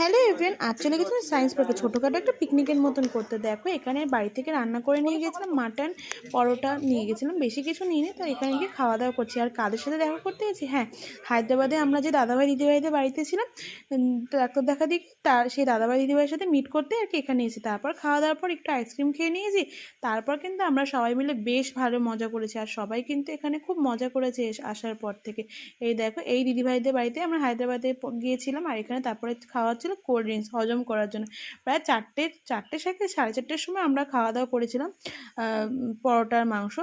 Hello everyone, আজ চলে গেছিলাম সায়েন্স পার্কে ছোটোখাটো একটা পিকনিকের মতন করতে। দেখো এখানে বাড়ি থেকে রান্না করে নিয়ে গেছিলাম, মাটন পরোটা নিয়ে গেছিলাম, বেশি কিছু নিয়ে নিই। তো এখানে গিয়ে খাওয়া দাওয়া করছি। আর কাদের সাথে দেখা করতে গেছি, হ্যাঁ, হায়দ্রাবাদে আমরা যে দাদাভাই দিদিভাইদের বাড়িতে ছিলাম ডাক্তার দেখা দিই, তার সেই দাদাভাই দিদিভাইয়ের সাথে মিট করতে আর কি এখানে এসেছি। তারপর খাওয়া দাওয়ার পর একটু আইসক্রিম খেয়ে নিয়েছি। তারপর কিন্তু আমরা সবাই মিলে বেশ ভালো মজা করেছি। আর সবাই কিন্তু এখানে খুব মজা করেছে আসার পর থেকে। এই দেখো, এই দিদিভাইদের বাড়িতে আমরা হায়দ্রাবাদে গিয়েছিলাম। আর এখানে তারপরে খাওয়া ছিল কোল্ড ড্রিঙ্কস হজম করার জন্য। প্রায় চারটে সাড়ে চারটের সময় আমরা খাওয়া দাওয়া করেছিলাম পরোটার মাংস।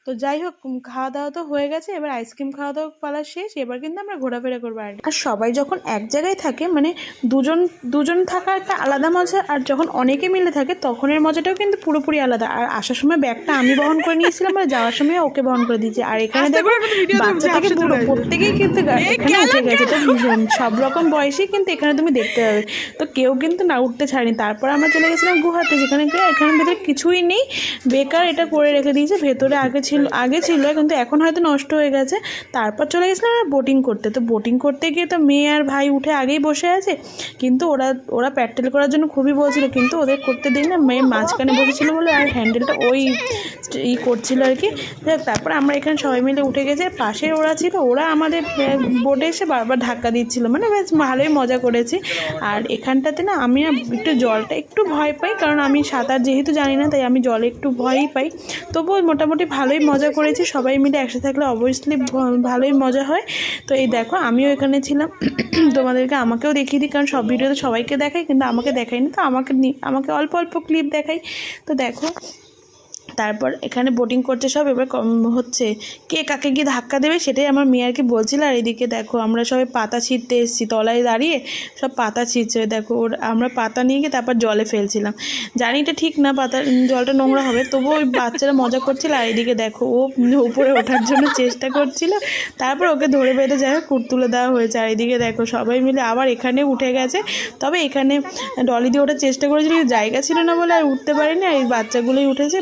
তো যাই হোক, খাওয়া দাওয়া তো হয়ে গেছে, এবার আইসক্রিম খাওয়া দাওয়া পালা শেষ। এবার কিন্তু আমরা ঘোরাফেরা করবো। আর সবাই যখন এক জায়গায় থাকে, মানে দুজন থাকা একটা আলাদা মজা, আর যখন অনেকে মিলে থাকে তখনের মজাটাও কিন্তু পুরোপুরি আলাদা। আর আসার সময় ব্যাগটা আমি বহন করে নিয়েছিলাম, আর যাওয়ার সময় ওকে বহন করে দিয়েছি। আর এখানে দেখো বাচ্চা থেকে বুড়ো প্রত্যেকেই কিন্তু এখানে উঠে গেছে। তো সব রকম বয়সেই কিন্তু এখানে তুমি দেখতে পাবে। তো কেউ কিন্তু না উঠতে ছাড়েনি। তারপর আমরা চলে গেছিলাম গুহাতে, যেখানে এখানে ভেতরে কিছুই নেই, বেকার এটা করে রেখে দিয়েছে। ভেতরে আগে ছিল কিন্তু এখন হয়তো নষ্ট হয়ে গেছে। তারপর চলে গেছিলাম আমরা বোটিং করতে। তো বোটিং করতে গিয়ে তো মেয়ে আর ভাই উঠে আগেই বসে আছে, কিন্তু ওরা প্যাটেল করার জন্য খুবই বলছিল, কিন্তু ওদের করতে দিই না, মেয়ে মাঝখানে বসেছিল বলে আর হ্যান্ডেলটা ওই করছিল আর কি। তারপর আমরা এখানে সবাই মিলে উঠে গেছে। পাশে ওরা ছিল, ওরা আমাদের বোটে এসে বারবার ধাক্কা দিচ্ছিল, মানে বেশ ভালোই মজা করেছি। আর এখানটাতে না আমি একটু জলটা একটু ভয় পাই, কারণ আমি সাঁতার যেহেতু জানি না, তাই আমি জলে একটু ভয়ই পাই। তবুও মোটামুটি ভালোই মজা করেছি। সবাই মিলে একসাথে থাকলে অবভিয়াসলি ভালোই মজা হয়। তো এই দেখো, আমিও এখানে ছিলাম। তোমাদেরকে আমাকেও দেখিয়ে দিই, কারণ সব ভিডিওতে সবাইকে দেখাই, কিন্তু আমাকে দেখাই না। তো আমাকে অল্প অল্প ক্লিপ দেখাই। তো দেখো, তারপর এখানে বোটিং করছে সব। এবার হচ্ছে কে কাকে গিয়ে ধাক্কা দেবে সেটাই আমার মেয়ে আর কি বলছিল। আর এদিকে দেখো আমরা সবাই পাতা ছিঁড়তে এসেছি, তলায় দাঁড়িয়ে সব পাতা ছিঁড়ছে। দেখো আমরা পাতা নিয়ে গিয়ে তারপর জলে ফেলছিলাম। জানি এটা ঠিক না, জলটা নোংরা হবে, তবুও ওই বাচ্চারা মজা করছিল। আর এদিকে দেখো ও উপরে ওঠার জন্য চেষ্টা করছিল, তারপর ওকে ধরে বেঁধে যাই হোক তুলে দেওয়া হয়েছে। আর এদিকে দেখো সবাই মিলে আবার এখানে উঠে গেছে। তবে এখানে ডলি দিয়ে ওঠার চেষ্টা করেছিল, জায়গা ছিল না বলে আর উঠতে পারিনি। আর এই বাচ্চাগুলোই উঠেছে,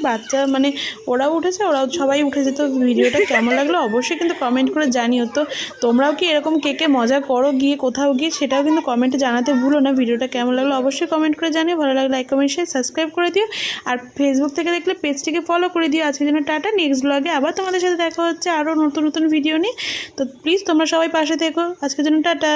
মানে ওরাও উঠেছে, ওরাও সবাই উঠেছে। তো ভিডিওটা কেমন লাগলো অবশ্যই কিন্তু কমেন্ট করে জানিও। তো তোমরাও কি এরকম কে মজা করো গিয়ে কোথাও গিয়ে, সেটাও কিন্তু কমেন্টে জানাতে ভুলো না। ভিডিওটা কেমন লাগলো অবশ্যই কমেন্ট করে জানিও। ভালো লাগলে লাইক কমেন্ট শেয়ার সাবস্ক্রাইব করে দিও। আর ফেসবুক থেকে দেখলে পেজটিকে ফলো করে দিও। আজকের জন্য টাটা, নেক্সট ব্লগে আবার তোমাদের সাথে দেখা হচ্ছে আরও নতুন ভিডিও নিয়ে। তো প্লিজ তোমরা সবাই পাশে থেকো। আজকের জন্য টাটা।